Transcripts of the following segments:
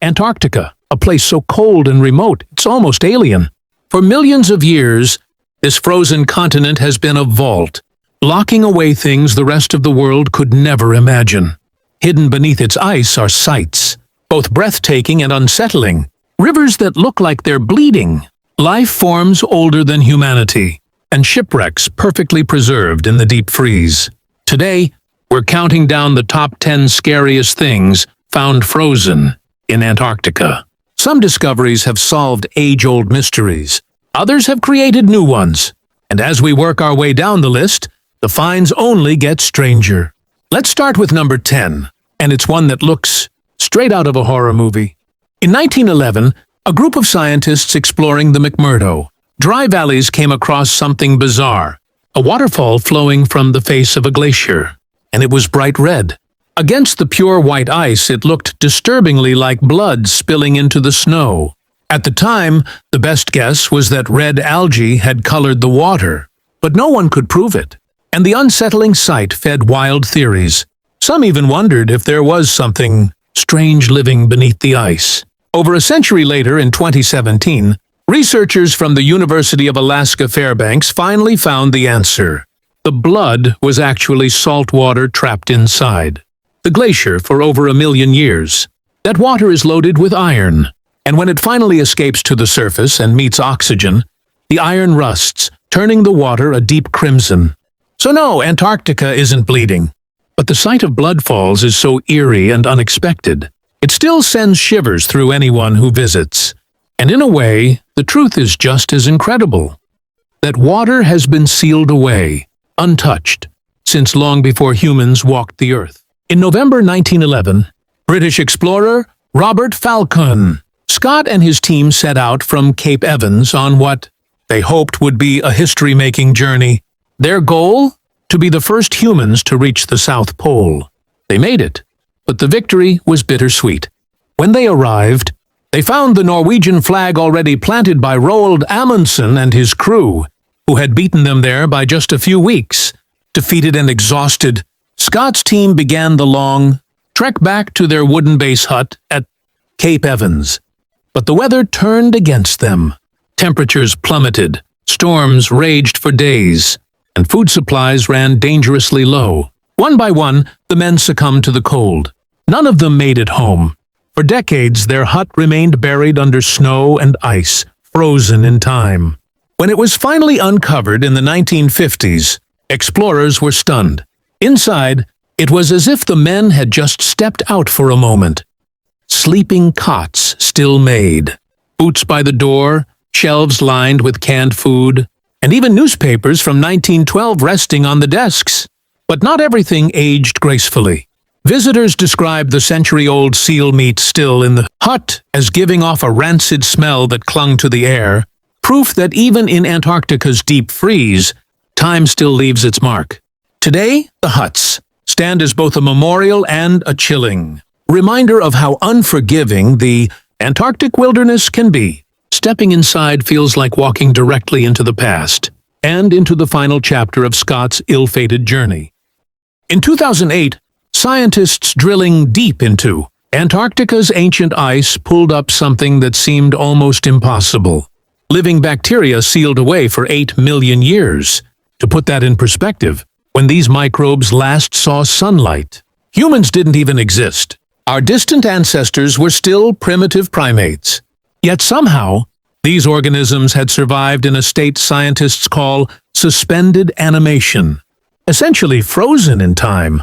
Antarctica, a place so cold and remote, it's almost alien. For millions of years, this frozen continent has been a vault, locking away things the rest of the world could never imagine. Hidden beneath its ice are sights, both breathtaking and unsettling. Rivers that look like they're bleeding, life forms older than humanity, and shipwrecks perfectly preserved in the deep freeze. Today, we're counting down the top 10 scariest things found frozen in Antarctica. Some discoveries have solved age-old mysteries. Others have created new ones. And as we work our way down the list, the finds only get stranger. Let's start with number 10, and it's one that looks straight out of a horror movie. In 1911, a group of scientists exploring the McMurdo Dry Valleys came across something bizarre, a waterfall flowing from the face of a glacier, and it was bright red. Against the pure white ice, it looked disturbingly like blood spilling into the snow. At the time, the best guess was that red algae had colored the water, but no one could prove it, and the unsettling sight fed wild theories. Some even wondered if there was something strange living beneath the ice. Over a century later, in 2017, researchers from the University of Alaska Fairbanks finally found the answer. The blood was actually salt water trapped inside the glacier for over 1 million years. That water is loaded with iron, and when it finally escapes to the surface and meets oxygen, the iron rusts, turning the water a deep crimson. So no, Antarctica isn't bleeding. But the sight of blood falls is so eerie and unexpected. It still sends shivers through anyone who visits. And in a way, the truth is just as incredible. That water has been sealed away, untouched, since long before humans walked the earth. In November 1911, British explorer Robert Falcon Scott and his team set out from Cape Evans on what they hoped would be a history-making journey. Their goal? To be the first humans to reach the South Pole. They made it, but the victory was bittersweet. When they arrived, they found the Norwegian flag already planted by Roald Amundsen and his crew, who had beaten them there by just a few weeks. Defeated and exhausted, Scott's team began the long trek back to their wooden base hut at Cape Evans. But the weather turned against them. Temperatures plummeted, storms raged for days, and food supplies ran dangerously low. One by one, the men succumbed to the cold. None of them made it home. For decades, their hut remained buried under snow and ice, frozen in time. When it was finally uncovered in the 1950s, explorers were stunned. Inside, it was as if the men had just stepped out for a moment. Sleeping cots still made, boots by the door, shelves lined with canned food, and even newspapers from 1912 resting on the desks. But not everything aged gracefully. Visitors described the century-old seal meat still in the hut as giving off a rancid smell that clung to the air, proof that even in Antarctica's deep freeze, time still leaves its mark. Today, the huts stand as both a memorial and a chilling reminder of how unforgiving the Antarctic wilderness can be. Stepping inside feels like walking directly into the past, and into the final chapter of Scott's ill-fated journey. In 2008, scientists drilling deep into Antarctica's ancient ice pulled up something that seemed almost impossible. Living bacteria sealed away for 8 million years. To put that in perspective, when these microbes last saw sunlight, humans didn't even exist. Our distant ancestors were still primitive primates. Yet somehow, these organisms had survived in a state scientists call suspended animation, essentially frozen in time.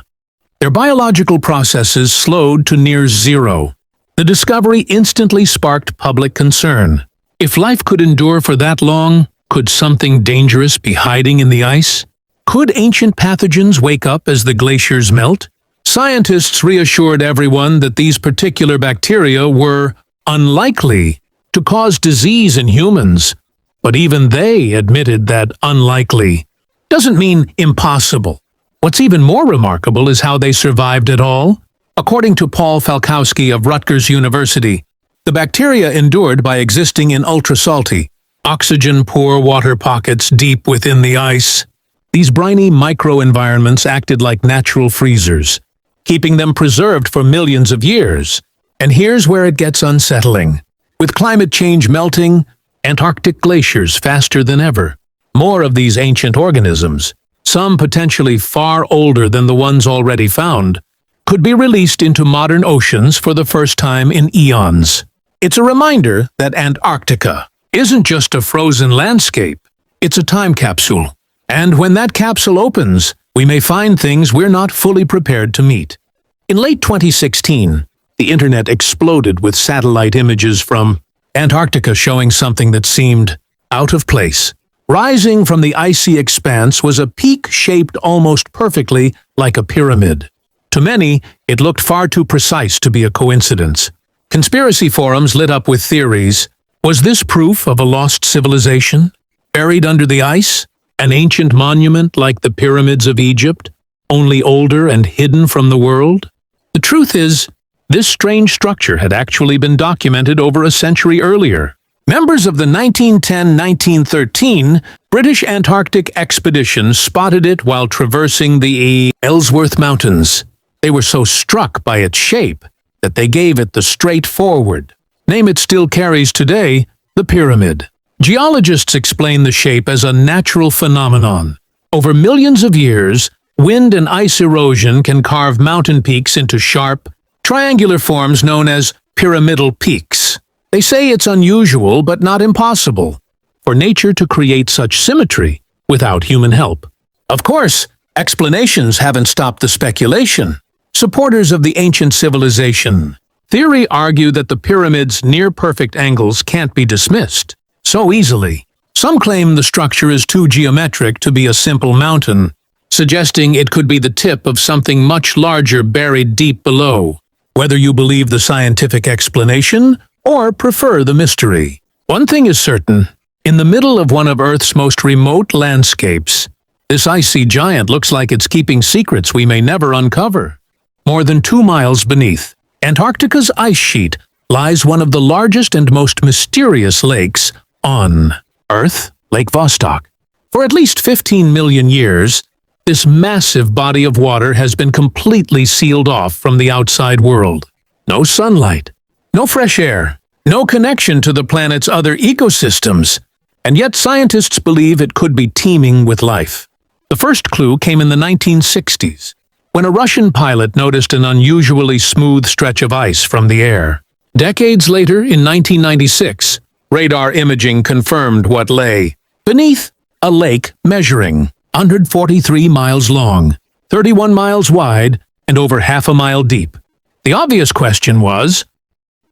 Their biological processes slowed to near zero. The discovery instantly sparked public concern. If life could endure for that long, could something dangerous be hiding in the ice? Could ancient pathogens wake up as the glaciers melt? Scientists reassured everyone that these particular bacteria were unlikely to cause disease in humans, but even they admitted that unlikely doesn't mean impossible. What's even more remarkable is how they survived at all. According to Paul Falkowski of Rutgers University, the bacteria endured by existing in ultra-salty, oxygen-poor water pockets deep within the ice. These briny microenvironments acted like natural freezers, keeping them preserved for millions of years. And here's where it gets unsettling. With climate change melting, Antarctic glaciers faster than ever, more of these ancient organisms, some potentially far older than the ones already found, could be released into modern oceans for the first time in eons. It's a reminder that Antarctica isn't just a frozen landscape, it's a time capsule. And when that capsule opens, we may find things we're not fully prepared to meet. In late 2016, the internet exploded with satellite images from Antarctica showing something that seemed out of place. Rising from the icy expanse was a peak shaped almost perfectly like a pyramid. To many, it looked far too precise to be a coincidence. Conspiracy forums lit up with theories. Was this proof of a lost civilization? Buried under the ice? An ancient monument like the pyramids of Egypt, only older and hidden from the world? The truth is, this strange structure had actually been documented over a century earlier. Members of the 1910-1913 British Antarctic expedition spotted it while traversing the Ellsworth Mountains. They were so struck by its shape that they gave it the straightforward name it still carries today, the pyramid. Geologists explain the shape as a natural phenomenon. Over millions of years, wind and ice erosion can carve mountain peaks into sharp, triangular forms known as pyramidal peaks. They say it's unusual but not impossible for nature to create such symmetry without human help. Of course, explanations haven't stopped the speculation. Supporters of the ancient civilization theory argue that the pyramid's near-perfect angles can't be dismissed so easily. Some claim the structure is too geometric to be a simple mountain, suggesting it could be the tip of something much larger buried deep below. Whether you believe the scientific explanation or prefer the mystery, one thing is certain. In the middle of one of Earth's most remote landscapes, this icy giant looks like it's keeping secrets we may never uncover. More than 2 miles beneath Antarctica's ice sheet lies one of the largest and most mysterious lakes on Earth, Lake Vostok. For at least 15 million years, this massive body of water has been completely sealed off from the outside world. No sunlight, no fresh air, no connection to the planet's other ecosystems, and yet scientists believe it could be teeming with life. The first clue came in the 1960s, when a Russian pilot noticed an unusually smooth stretch of ice from the air. Decades later, in 1996, radar imaging confirmed what lay beneath a lake measuring 143 miles long, 31 miles wide, and over half a mile deep. The obvious question was,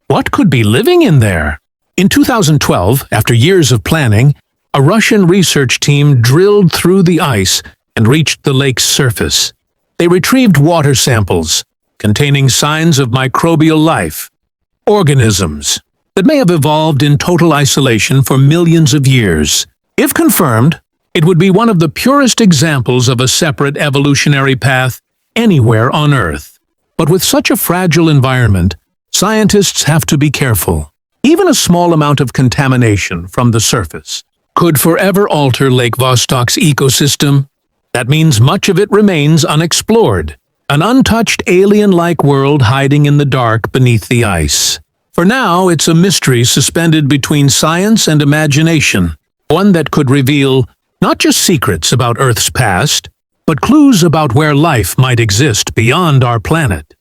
what could be living in there? In 2012, after years of planning, a Russian research team drilled through the ice and reached the lake's surface. They retrieved water samples containing signs of microbial life, organisms that may have evolved in total isolation for millions of years. If confirmed, it would be one of the purest examples of a separate evolutionary path anywhere on Earth. But with such a fragile environment, scientists have to be careful. Even a small amount of contamination from the surface could forever alter Lake Vostok's ecosystem. That means much of it remains unexplored, an untouched alien-like world hiding in the dark beneath the ice. For now, it's a mystery suspended between science and imagination, one that could reveal not just secrets about Earth's past, but clues about where life might exist beyond our planet.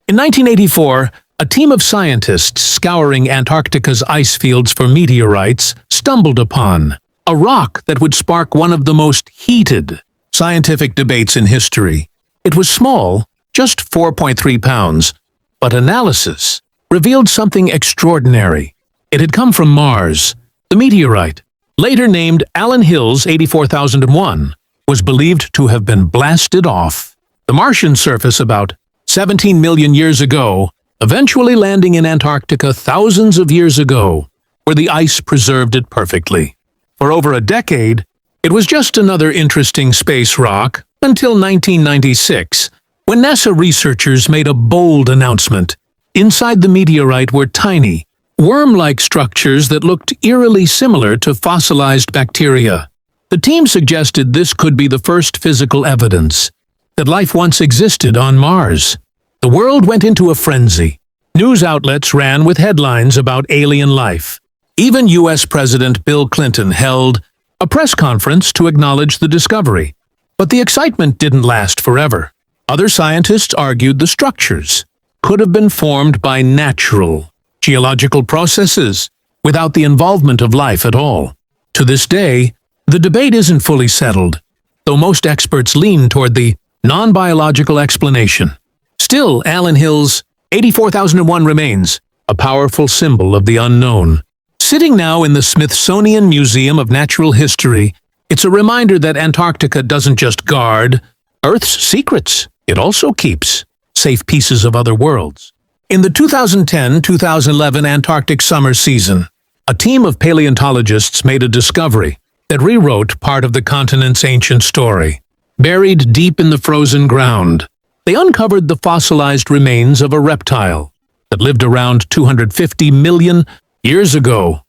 In 1984, a team of scientists scouring Antarctica's ice fields for meteorites stumbled upon a rock that would spark one of the most heated scientific debates in history. It was small, just 4.3 pounds, but analysis revealed something extraordinary. It had come from Mars. The meteorite, later named Allen Hills 84001, was believed to have been blasted off the Martian surface about 17 million years ago, eventually landing in Antarctica thousands of years ago, where the ice preserved it perfectly. For over a decade, it was just another interesting space rock until 1996, when NASA researchers made a bold announcement. Inside the meteorite were tiny, worm-like structures that looked eerily similar to fossilized bacteria. The team suggested this could be the first physical evidence that life once existed on Mars. The world went into a frenzy. News outlets ran with headlines about alien life. Even U.S. President Bill Clinton held a press conference to acknowledge the discovery. But the excitement didn't last forever. Other scientists argued the structures could have been formed by natural geological processes without the involvement of life at all. To this day, the debate isn't fully settled, though most experts lean toward the non-biological explanation. Still, Alan Hill's 84,001 remains a powerful symbol of the unknown. Sitting now in the Smithsonian Museum of Natural History, it's a reminder that Antarctica doesn't just guard Earth's secrets, it also keeps safe pieces of other worlds. In the 2010-2011 Antarctic summer season, a team of paleontologists made a discovery that rewrote part of the continent's ancient story. Buried deep in the frozen ground, they uncovered the fossilized remains of a reptile that lived around 250 million years ago,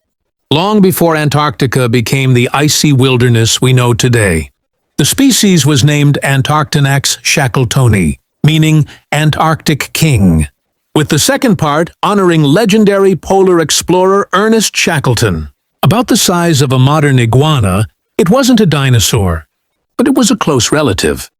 long before Antarctica became the icy wilderness we know today. The species was named Antarctic Shackletoni, meaning Antarctic King, with the second part honoring legendary polar explorer Ernest Shackleton. About the size of a modern iguana, it wasn't a dinosaur, but it was a close relative,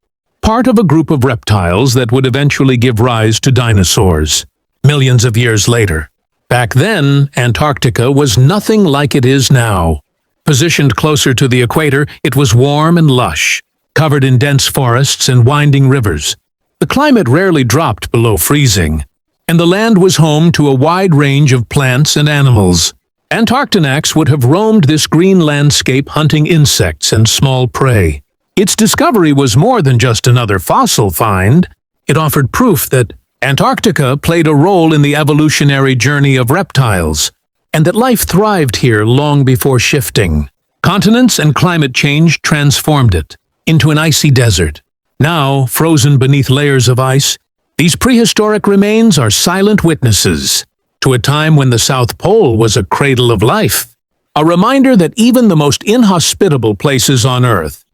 part of a group of reptiles that would eventually give rise to dinosaurs, millions of years later. Back then, Antarctica was nothing like it is now. Positioned closer to the equator, it was warm and lush, covered in dense forests and winding rivers. The climate rarely dropped below freezing, and the land was home to a wide range of plants and animals. Antarctinax would have roamed this green landscape hunting insects and small prey. Its discovery was more than just another fossil find. It offered proof that Antarctica played a role in the evolutionary journey of reptiles, and that life thrived here long before shifting. Continents and climate change transformed it into an icy desert. Now, frozen beneath layers of ice, these prehistoric remains are silent witnesses to a time when the South Pole was a cradle of life, a reminder that even the most inhospitable places on Earth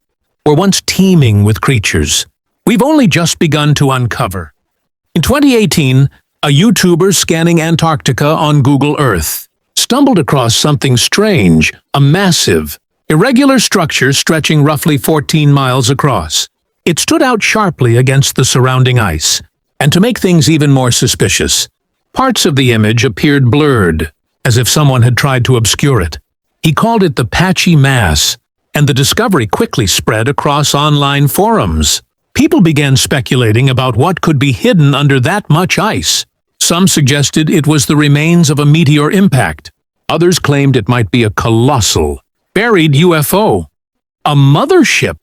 were once teeming with creatures we've only just begun to uncover. In 2018, a YouTuber scanning Antarctica on Google Earth stumbled across something strange, a massive, irregular structure stretching roughly 14 miles across. It stood out sharply against the surrounding ice, and to make things even more suspicious, parts of the image appeared blurred, as if someone had tried to obscure it. He called it the Patchy Mass, and the discovery quickly spread across online forums. People began speculating about what could be hidden under that much ice. Some suggested it was the remains of a meteor impact. Others claimed it might be a colossal, buried UFO, a mothership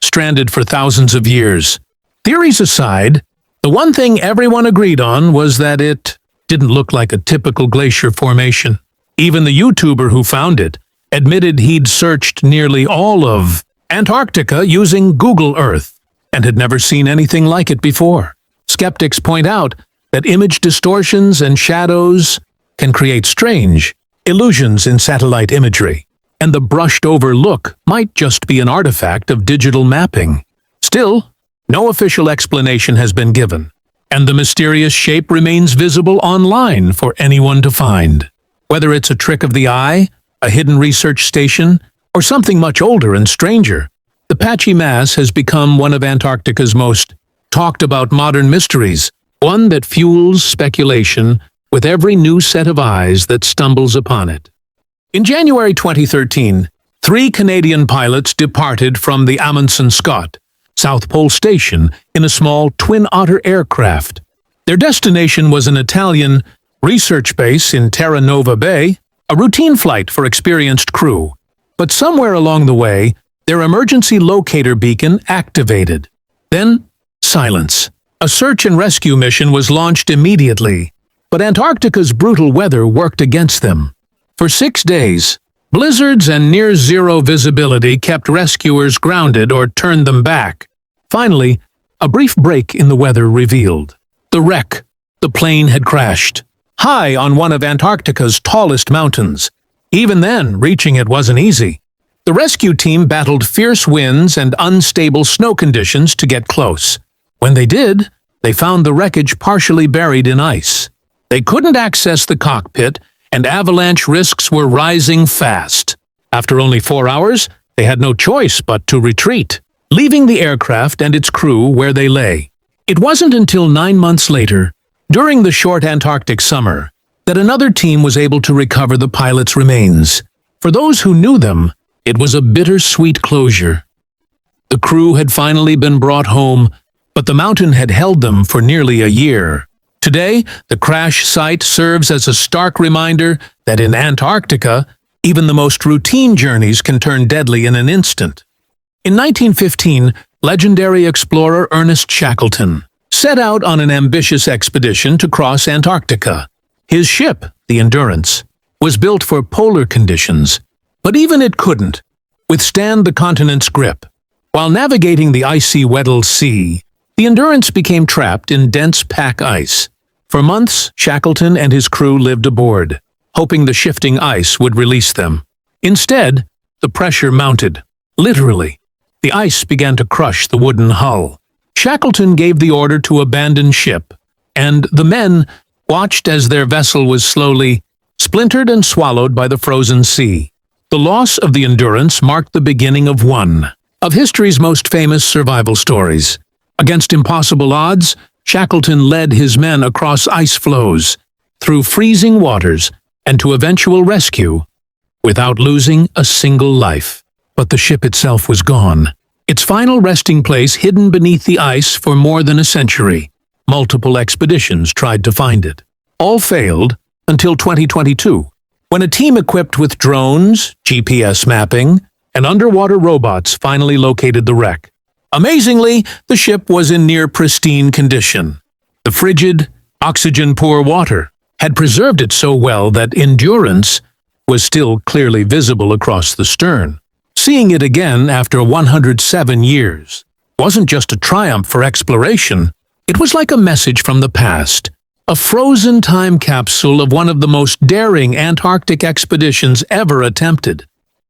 stranded for thousands of years. Theories aside, the one thing everyone agreed on was that it didn't look like a typical glacier formation. Even the YouTuber who found it admitted he'd searched nearly all of Antarctica using Google Earth and had never seen anything like it before. Skeptics point out that image distortions and shadows can create strange illusions in satellite imagery, and the brushed-over look might just be an artifact of digital mapping. Still, no official explanation has been given, and the mysterious shape remains visible online for anyone to find. Whether it's a trick of the eye, a hidden research station, or something much older and stranger, the Patchy Mass has become one of Antarctica's most talked-about modern mysteries, one that fuels speculation with every new set of eyes that stumbles upon it. In January 2013, 3 Canadian pilots departed from the Amundsen Scott South Pole Station in a small twin Otter aircraft. Their destination was an Italian research base in Terra Nova Bay, a routine flight for experienced crew. But somewhere along the way, their emergency locator beacon activated. Then, silence. A search and rescue mission was launched immediately, but Antarctica's brutal weather worked against them. For 6 days, blizzards and near-zero visibility kept rescuers grounded or turned them back. Finally, a brief break in the weather revealed the wreck. The plane had crashed, high on one of Antarctica's tallest mountains. Even then, reaching it wasn't easy. The rescue team battled fierce winds and unstable snow conditions to get close. When they did, they found the wreckage partially buried in ice. They couldn't access the cockpit, and avalanche risks were rising fast. After only 4 hours, they had no choice but to retreat, leaving the aircraft and its crew where they lay. It wasn't until 9 months later, during the short Antarctic summer, that another team was able to recover the pilot's remains. For those who knew them, it was a bittersweet closure. The crew had finally been brought home, but the mountain had held them for nearly a year. Today, the crash site serves as a stark reminder that in Antarctica, even the most routine journeys can turn deadly in an instant. In 1915, legendary explorer Ernest Shackleton set out on an ambitious expedition to cross Antarctica. His ship, the Endurance, was built for polar conditions, but even it couldn't withstand the continent's grip. While navigating the icy Weddell Sea, the Endurance became trapped in dense pack ice. For months, Shackleton and his crew lived aboard, hoping the shifting ice would release them. Instead, the pressure mounted. Literally, the ice began to crush the wooden hull. Shackleton gave the order to abandon ship, and the men watched as their vessel was slowly splintered and swallowed by the frozen sea. The loss of the Endurance marked the beginning of one of history's most famous survival stories. Against impossible odds, Shackleton led his men across ice floes, through freezing waters, and to eventual rescue, without losing a single life. But the ship itself was gone, its final resting place hidden beneath the ice for more than a century. Multiple expeditions tried to find it. All failed until 2022, when a team equipped with drones, GPS mapping, and underwater robots finally located the wreck. Amazingly, the ship was in near pristine condition. The frigid, oxygen-poor water had preserved it so well that Endurance was still clearly visible across the stern. Seeing it again after 107 years wasn't just a triumph for exploration, it was like a message from the past, a frozen time capsule of one of the most daring Antarctic expeditions ever attempted.